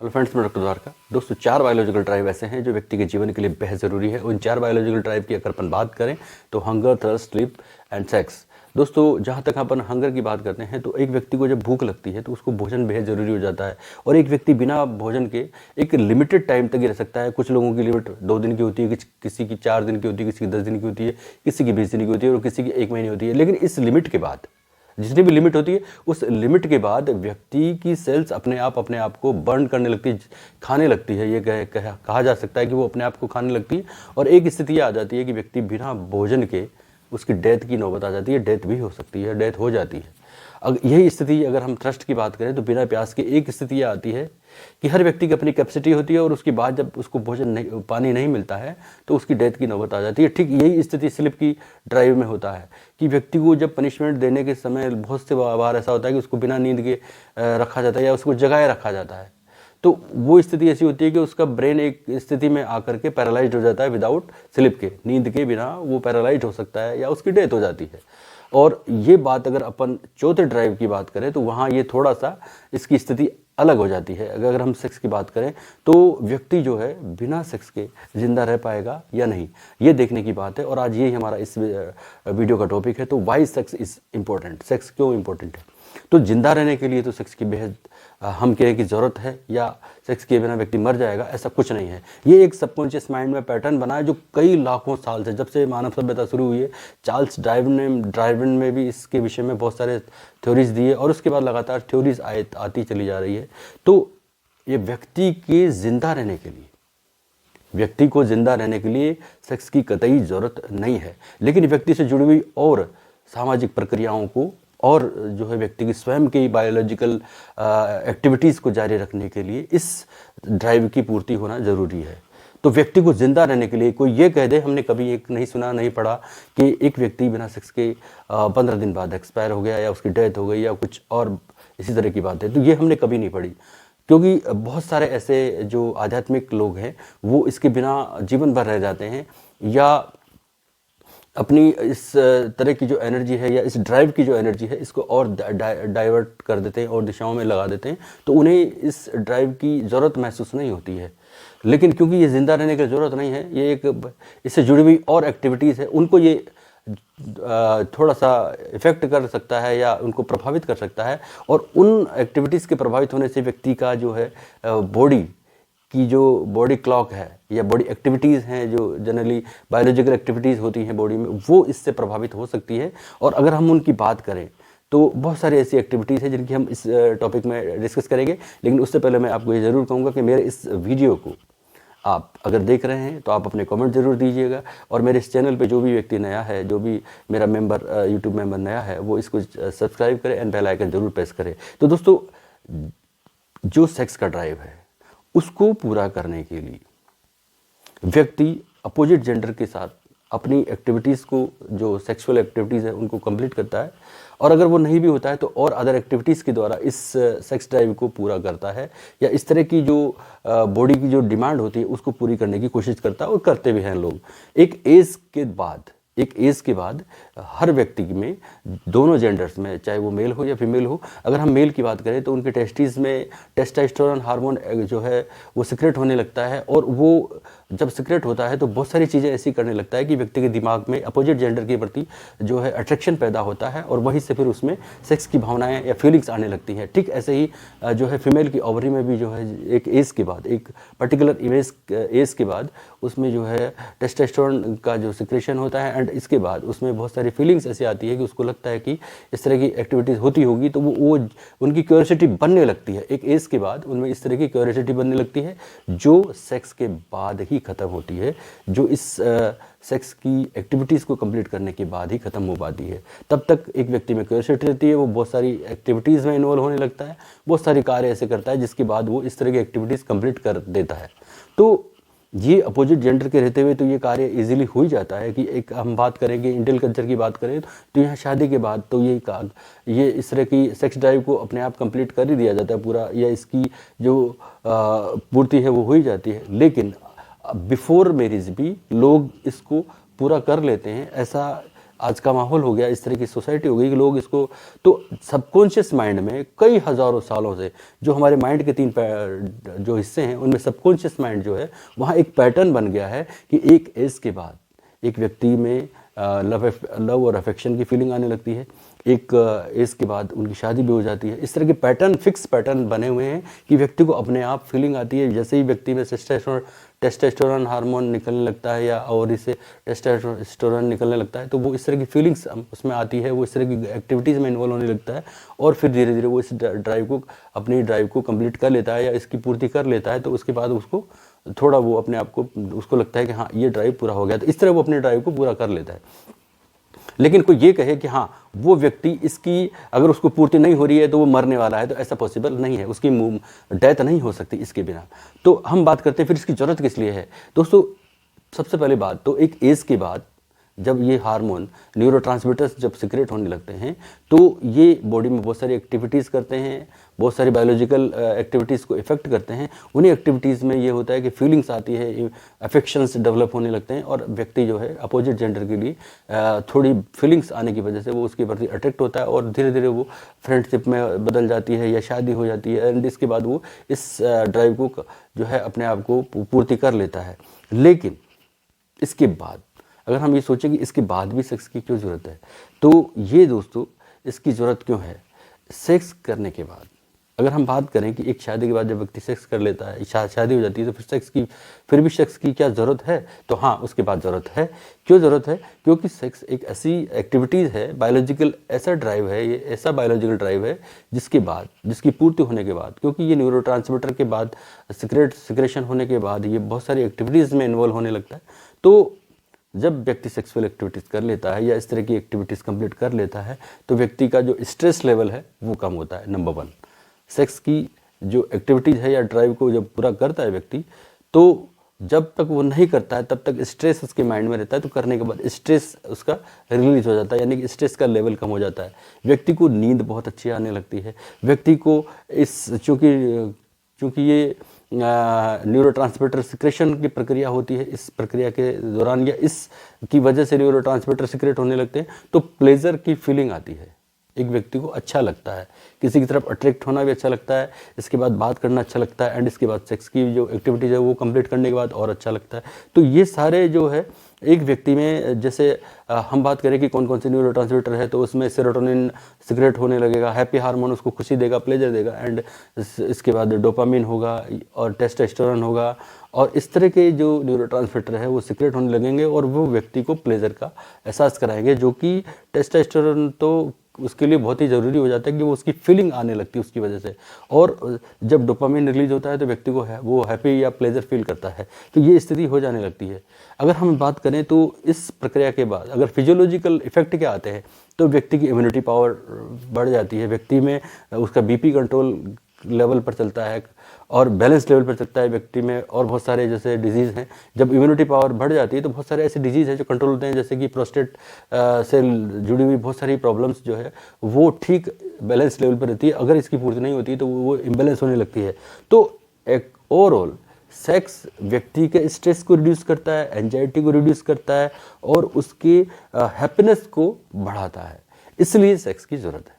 Hello friends, मैं doctor Dwarka. दोस्तों, 4 biological drive ऐसे हैं जो व्यक्ति के जीवन के लिए बेहद ज़रूरी है। उन 4 बायोलॉजिकल ड्राइव की अगर अपन बात करें तो hunger, thirst, sleep and sex. दोस्तों, जहाँ तक अपन हंगर की बात करते हैं तो एक व्यक्ति को जब भूख लगती है तो उसको भोजन बेहद ज़रूरी हो जाता है। और एक व्यक्ति बिना भोजन के एक लिमिटेड टाइम तक ही रह सकता है। कुछ लोगों की लिमिट 2 दिन की होती है, किसी की 4 दिन की होती है, किसी की 10 दिन की होती है, किसी की 20 दिन की होती है और किसी की 1 महीने होती है। लेकिन इस लिमिट के बाद, जितनी भी लिमिट होती है, उस लिमिट के बाद व्यक्ति की सेल्स अपने आप को बर्न करने लगती है, खाने लगती है। ये कहा जा सकता है कि वो अपने आप को खाने लगती है। और एक स्थिति आ जाती है कि व्यक्ति बिना भोजन के उसकी डेथ की नौबत आ जाती है। डेथ भी हो सकती है, डेथ हो जाती है। अगर यही स्थिति अगर हम थ्रस्ट की बात करें तो बिना प्यास के एक स्थिति आती है कि हर व्यक्ति की अपनी कैपेसिटी होती है और उसके बाद जब उसको भोजन नहीं, पानी नहीं मिलता है तो उसकी डेथ की नौबत आ जाती है। ठीक यही स्थिति स्लिप की ड्राइव में होता है कि व्यक्ति को जब पनिशमेंट देने के समय बहुत से बार ऐसा होता है कि उसको बिना नींद के रखा जाता है या उसको जगाए रखा जाता है। तो वो स्थिति ऐसी होती है कि उसका ब्रेन एक स्थिति में आकर के पैरालाइज्ड हो जाता है। विदाउट स्लिप के, नींद के बिना वो पैरालाइज्ड हो सकता है या उसकी डेथ हो जाती है। और ये बात अगर अपन चौथे ड्राइव की बात करें तो वहाँ ये थोड़ा सा इसकी स्थिति अलग हो जाती है। अगर हम सेक्स की बात करें तो व्यक्ति जो है बिना सेक्स के जिंदा रह पाएगा या नहीं, ये देखने की बात है। और आज यही हमारा इस वीडियो का टॉपिक है। तो why sex is important, sex क्यों इम्पोर्टेंट है। तो जिंदा रहने के लिए तो सेक्स की बेहद हम कहें कि ज़रूरत है या सेक्स किए बिना व्यक्ति मर जाएगा, ऐसा कुछ नहीं है। ये एक सबकॉन्शियस माइंड में पैटर्न बना है जो कई लाखों साल से, जब से मानव सभ्यता शुरू हुई है। चार्ल्स डार्विन में भी इसके विषय में बहुत सारे थ्योरीज दिए और उसके बाद लगातार थ्योरीज आती चली जा रही है। तो ये व्यक्ति के जिंदा रहने के लिए, व्यक्ति को जिंदा रहने के लिए सेक्स की कतई ज़रूरत नहीं है। लेकिन व्यक्ति से जुड़ी हुई और सामाजिक प्रक्रियाओं को और जो है व्यक्ति की स्वयं की बायोलॉजिकल एक्टिविटीज़ को जारी रखने के लिए इस ड्राइव की पूर्ति होना ज़रूरी है। तो व्यक्ति को जिंदा रहने के लिए कोई ये कह दे, हमने कभी एक नहीं सुना नहीं पढ़ा कि एक व्यक्ति बिना सेक्स के 15 दिन बाद एक्सपायर हो गया या उसकी डेथ हो गई या कुछ और इसी तरह की बात है। तो ये हमने कभी नहीं पढ़ी, क्योंकि बहुत सारे ऐसे जो आध्यात्मिक लोग हैं वो इसके बिना जीवन भर रह जाते हैं या अपनी इस तरह की जो एनर्जी है या इस ड्राइव की जो एनर्जी है इसको और डाइवर्ट कर देते हैं और दिशाओं में लगा देते हैं। तो उन्हें इस ड्राइव की ज़रूरत महसूस नहीं होती है। लेकिन क्योंकि ये ज़िंदा रहने की ज़रूरत नहीं है, ये एक इससे जुड़ी हुई और एक्टिविटीज़ है, उनको ये थोड़ा सा इफ़ेक्ट कर सकता है या उनको प्रभावित कर सकता है। और उन एक्टिविटीज़ के प्रभावित होने से व्यक्ति का जो है बॉडी की जो बॉडी क्लॉक है या बॉडी एक्टिविटीज़ हैं, जो जनरली बायोलॉजिकल एक्टिविटीज़ होती हैं बॉडी में, वो इससे प्रभावित हो सकती है। और अगर हम उनकी बात करें तो बहुत सारी ऐसी एक्टिविटीज़ हैं जिनकी हम इस टॉपिक में डिस्कस करेंगे। लेकिन उससे पहले मैं आपको ये ज़रूर कहूँगा कि मेरे इस वीडियो को आप अगर देख रहे हैं तो आप अपने कमेंट ज़रूर दीजिएगा। और मेरे इस चैनल पे जो भी व्यक्ति नया है, जो भी मेरा मेंबर यूट्यूब मेंबर नया है, वो इसको सब्सक्राइब करें एंड बेल आइकन ज़रूर प्रेस करें। तो दोस्तों, जो सेक्स का ड्राइव है उसको पूरा करने के लिए व्यक्ति अपोजिट जेंडर के साथ अपनी एक्टिविटीज़ को, जो सेक्सुअल एक्टिविटीज़ है, उनको कंप्लीट करता है। और अगर वो नहीं भी होता है तो और अदर एक्टिविटीज़ के द्वारा इस सेक्स ड्राइव को पूरा करता है या इस तरह की जो बॉडी की जो डिमांड होती है उसको पूरी करने की कोशिश करता है और करते भी हैं लोग। एक एज के बाद हर व्यक्ति में, दोनों जेंडर्स में, चाहे वो मेल हो या फीमेल हो, अगर हम मेल की बात करें तो उनके टेस्टिस में टेस्टोस्टेरोन हार्मोन जो है वो सिक्रेट होने लगता है। और वो जब सिक्रेट होता है तो बहुत सारी चीज़ें ऐसी करने लगता है कि व्यक्ति के दिमाग में अपोजिट जेंडर के प्रति जो है अट्रैक्शन पैदा होता है और वहीं से फिर उसमें सेक्स की भावनाएं या फीलिंग्स आने लगती हैं। ठीक ऐसे ही जो है फीमेल की ओवरी में भी जो है एक एज के बाद, एक पर्टिकुलर एज के बाद उसमें जो है टेस्टोस्टेरोन का जो सिक्रेशन होता है एंड इसके बाद उसमें बहुत सारी फीलिंग्स ऐसी आती है कि उसको लगता है कि इस तरह की एक्टिविटीज़ होती होगी। तो वो उनकी क्यूरियोसिटी बनने लगती है। एक एज के बाद उनमें इस तरह की क्यूरियोसिटी बनने लगती है जो सेक्स के बाद ही ख़त्म होती है, जो इस सेक्स की एक्टिविटीज़ को कंप्लीट करने के बाद ही ख़त्म हो पाती है। तब तक एक व्यक्ति में क्यूरियोसिटी रहती है, वो बहुत सारी एक्टिविटीज़ में इन्वॉल्व होने लगता है, बहुत सारी कार्य ऐसे करता है जिसके बाद वो इस तरह की एक्टिविटीज़ कंप्लीट कर देता है। तो ये अपोजिट जेंडर के रहते हुए तो ये कार्य इजीली हो ही जाता है। कि एक हम बात करेंगे इंडियन कल्चर की बात करें तो यहाँ शादी के बाद तो ये इस तरह की सेक्स ड्राइव को अपने आप कंप्लीट कर ही दिया जाता है पूरा, या इसकी जो पूर्ति है वो हो ही जाती है। लेकिन बिफोर मैरिज भी लोग इसको पूरा कर लेते हैं। ऐसा आज का माहौल हो गया, इस तरह की सोसाइटी हो गई कि लोग इसको, तो सबकॉन्शियस माइंड में कई हज़ारों सालों से जो हमारे माइंड के जो हिस्से हैं उनमें सबकॉन्शियस माइंड जो है वहाँ एक पैटर्न बन गया है कि एक एज के बाद एक व्यक्ति में लव और अफेक्शन की फीलिंग आने लगती है, एक एज के बाद उनकी शादी भी हो जाती है। इस तरह के पैटर्न, फिक्स पैटर्न बने हुए हैं कि व्यक्ति को अपने आप फीलिंग आती है। जैसे ही व्यक्ति में टेस्टोस्टेरोन हार्मोन निकलने लगता है या ओवरी से टेस्टोस्टेरोन निकलने लगता है तो वो इस तरह की फीलिंग्स उसमें आती है, वो इस तरह की एक्टिविटीज़ में इन्वॉल्व होने लगता है और फिर धीरे धीरे वो इस अपनी ड्राइव को कंप्लीट कर लेता है या इसकी पूर्ति कर लेता है। तो उसके बाद उसको थोड़ा वो अपने आप को उसको लगता है कि हाँ ये ड्राइव पूरा हो गया, तो इस तरह वो अपने ड्राइव को पूरा कर लेता है। लेकिन कोई ये कहे कि हाँ वो व्यक्ति इसकी अगर उसको पूर्ति नहीं हो रही है तो वो मरने वाला है, तो ऐसा पॉसिबल नहीं है, उसकी डेथ नहीं हो सकती इसके बिना। तो हम बात करते हैं फिर इसकी ज़रूरत किस लिए है। दोस्तों सबसे पहले बात तो एक एज के बाद जब ये हार्मोन न्यूरोट्रांसमीटर्स जब सिक्रेट होने लगते हैं तो ये बॉडी में बहुत सारी एक्टिविटीज़ करते हैं, बहुत सारी बायोलॉजिकल एक्टिविटीज़ को इफेक्ट करते हैं। उन्हीं एक्टिविटीज़ में ये होता है कि फीलिंग्स आती है, अफेक्शंस डेवलप होने लगते हैं और व्यक्ति जो है अपोजिट जेंडर के लिए थोड़ी फीलिंग्स आने की वजह से वो उसके प्रति अट्रैक्ट होता है और धीरे धीरे वो फ्रेंडशिप में बदल जाती है या शादी हो जाती है एंड इसके बाद वो इस ड्राइव को जो है अपने आप को पूर्ति कर लेता है। लेकिन इसके बाद अगर हम ये सोचें कि इसके बाद भी सेक्स की क्यों ज़रूरत है, तो ये दोस्तों इसकी ज़रूरत क्यों है। सेक्स करने के बाद अगर हम बात करें कि एक शादी के बाद जब व्यक्ति सेक्स कर लेता है, शादी हो जाती है, तो फिर भी सेक्स की क्या ज़रूरत है, तो हाँ उसके बाद ज़रूरत है। क्यों ज़रूरत है, क्योंकि सेक्स एक ऐसी एक्टिविटीज़ है, बायोलॉजिकल ऐसा ड्राइव है, ये ऐसा बायोलॉजिकल ड्राइव है जिसकी पूर्ति होने के बाद, क्योंकि ये न्यूरोट्रांसमीटर के बाद सिक्रेशन होने के बाद ये बहुत सारी एक्टिविटीज़ में इन्वॉल्व होने लगता है। तो जब व्यक्ति सेक्सुअल एक्टिविटीज़ कर लेता है या इस तरह की एक्टिविटीज़ कंप्लीट कर लेता है तो व्यक्ति का जो स्ट्रेस लेवल है वो कम होता है। नंबर 1, सेक्स की जो एक्टिविटीज़ है या ड्राइव को जब पूरा करता है व्यक्ति, तो जब तक वो नहीं करता है तब तक स्ट्रेस उसके माइंड में रहता है, तो करने के बाद स्ट्रेस उसका रिलीज हो जाता है, यानी कि स्ट्रेस का लेवल कम हो जाता है। व्यक्ति को नींद बहुत अच्छी आने लगती है। व्यक्ति को चूँकि ये न्यूरोट्रांसमीटर सिक्रेशन की प्रक्रिया होती है, इस प्रक्रिया के दौरान या इस की वजह से न्यूरोट्रांसमीटर सिक्रेट होने लगते हैं तो प्लेजर की फीलिंग आती है। एक व्यक्ति को अच्छा लगता है, किसी की तरफ अट्रैक्ट होना भी अच्छा लगता है, इसके बाद बात करना अच्छा लगता है एंड इसके बाद सेक्स की जो एक्टिविटीज़ है वो कंप्लीट करने के बाद और अच्छा लगता है। तो ये सारे जो है एक व्यक्ति में, जैसे हम बात करें कि कौन कौन से न्यूरोट्रांसमीटर है, तो उसमें सेरोटोनिन सिक्रेट होने लगेगा, हैप्पी हार्मोन उसको खुशी देगा, प्लेजर देगा एंड इसके बाद डोपामिन होगा और टेस्टोस्टेरोन होगा और इस तरह के जो न्यूरोट्रांसमीटर है वो सिक्रेट होने लगेंगे और वो व्यक्ति को प्लेजर का एहसास कराएंगे, जो कि टेस्टोस्टेरोन तो उसके लिए बहुत ही ज़रूरी हो जाता है कि वो उसकी फीलिंग आने लगती है उसकी वजह से। और जब डोपामिन रिलीज होता है तो व्यक्ति को वो हैप्पी या प्लेजर फील करता है, तो ये स्थिति हो जाने लगती है। अगर हम बात करें तो इस प्रक्रिया के बाद अगर फिजियोलॉजिकल इफेक्ट क्या आते हैं, तो व्यक्ति की इम्यूनिटी पावर बढ़ जाती है, व्यक्ति में उसका बीपी कंट्रोल लेवल पर चलता है और बैलेंस लेवल पर चलता है व्यक्ति में। और बहुत सारे जैसे डिजीज़ हैं, जब इम्यूनिटी पावर बढ़ जाती है तो बहुत सारे ऐसे डिजीज़ हैं जो कंट्रोल होते हैं, जैसे कि प्रोस्टेट से जुड़ी हुई बहुत सारी प्रॉब्लम्स जो है वो ठीक बैलेंस लेवल पर रहती है। अगर इसकी पूर्ति नहीं होती तो वो इम्बैलेंस होने लगती है। तो एक ओवरऑल सेक्स व्यक्ति के स्ट्रेस को रिड्यूस करता है, एंजाइटी को रिड्यूस करता है और उसकी हैप्पीनेस को बढ़ाता है, इसलिए सेक्स की ज़रूरत है।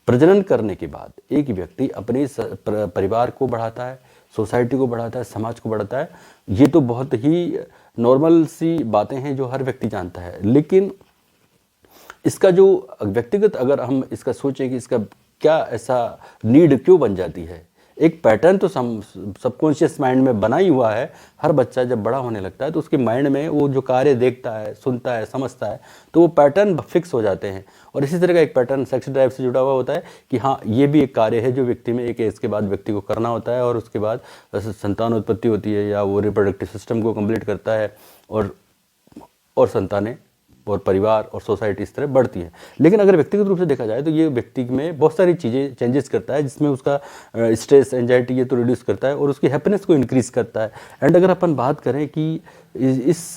प्रजनन करने के बाद एक व्यक्ति अपने परिवार को बढ़ाता है, सोसाइटी को बढ़ाता है, समाज को बढ़ाता है। ये तो बहुत ही नॉर्मल सी बातें हैं जो हर व्यक्ति जानता है, लेकिन इसका जो व्यक्तिगत अगर हम इसका सोचें कि इसका क्या ऐसा नीड क्यों बन जाती है, एक पैटर्न तो सबकॉन्शियस माइंड में बना ही हुआ है। हर बच्चा जब बड़ा होने लगता है तो उसके माइंड में वो जो कार्य देखता है, सुनता है, समझता है, तो वो पैटर्न फिक्स हो जाते हैं। और इसी तरह का एक पैटर्न सेक्स ड्राइव से जुड़ा हुआ होता है कि हाँ ये भी एक कार्य है जो व्यक्ति में एक एज के बाद व्यक्ति को करना होता है और उसके बाद संतान उत्पत्ति होती है या वो रिप्रोडक्टिव सिस्टम को कंप्लीट करता है और संतानें और परिवार और सोसाइटी इस तरह बढ़ती है। लेकिन अगर व्यक्तिगत रूप से देखा जाए तो ये व्यक्ति में बहुत सारी चीज़ें चेंजेस करता है, जिसमें उसका स्ट्रेस, एंजाइटी ये तो रिड्यूस करता है और उसकी हैप्पीनेस को इंक्रीज़ करता है। एंड अगर अपन बात करें कि इस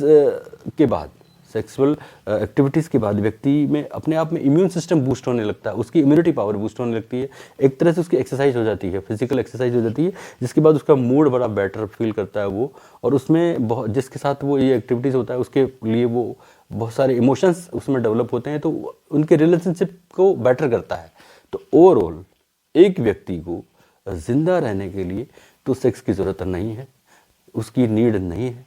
के बाद सेक्सुअल एक्टिविटीज़ के बाद व्यक्ति में अपने आप में इम्यून सिस्टम बूस्ट होने लगता है, उसकी इम्यूनिटी पावर बूस्ट होने लगती है, एक तरह से उसकी एक्सरसाइज हो जाती है, फिजिकल एक्सरसाइज हो जाती है, जिसके बाद उसका मूड बड़ा बेटर फील करता है वो, और उसमें बहुत जिसके साथ वो ये एक्टिविटीज़ होता है उसके लिए वो बहुत सारे इमोशंस उसमें डेवलप होते हैं, तो उनके रिलेशनशिप को बेटर करता है। तो ओवरऑल एक व्यक्ति को ज़िंदा रहने के लिए तो सेक्स की ज़रूरत नहीं है, उसकी नीड नहीं है,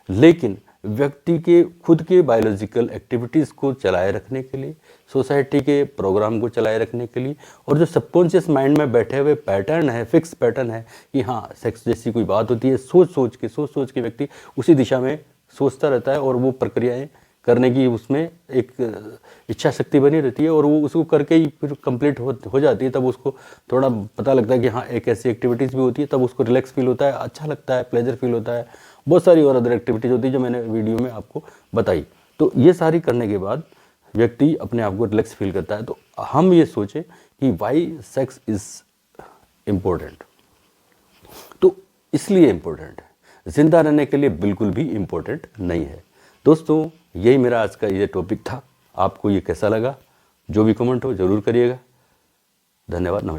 लेकिन व्यक्ति के खुद के बायोलॉजिकल एक्टिविटीज़ को चलाए रखने के लिए, सोसाइटी के प्रोग्राम को चलाए रखने के लिए, और जो सबकॉन्शियस माइंड में बैठे हुए पैटर्न है, फिक्स पैटर्न है कि हाँ सेक्स जैसी कोई बात होती है, सोच सोच के व्यक्ति उसी दिशा में सोचता रहता है और वो प्रक्रियाएं करने की उसमें एक इच्छा शक्ति बनी रहती है, और वो उसको करके ही फिर कंप्लीट हो जाती है। तब उसको थोड़ा पता लगता है कि हाँ एक ऐसी एक्टिविटीज़ भी होती है, तब उसको रिलैक्स फील होता है, अच्छा लगता है, प्लेजर फील होता है। बहुत सारी और अदर एक्टिविटीज़ होती है जो मैंने वीडियो में आपको बताई। तो ये सारी करने के बाद व्यक्ति अपने आप को रिलैक्स फील करता है। तो हम ये सोचें कि वाई सेक्स इज़ इम्पोर्टेंट, तो इसलिए इम्पोर्टेंट है, जिंदा रहने के लिए बिल्कुल भी इम्पोर्टेंट नहीं है। दोस्तों यही मेरा आज का ये टॉपिक था। आपको ये कैसा लगा, जो भी कमेंट हो ज़रूर करिएगा। धन्यवाद, नमस्कार।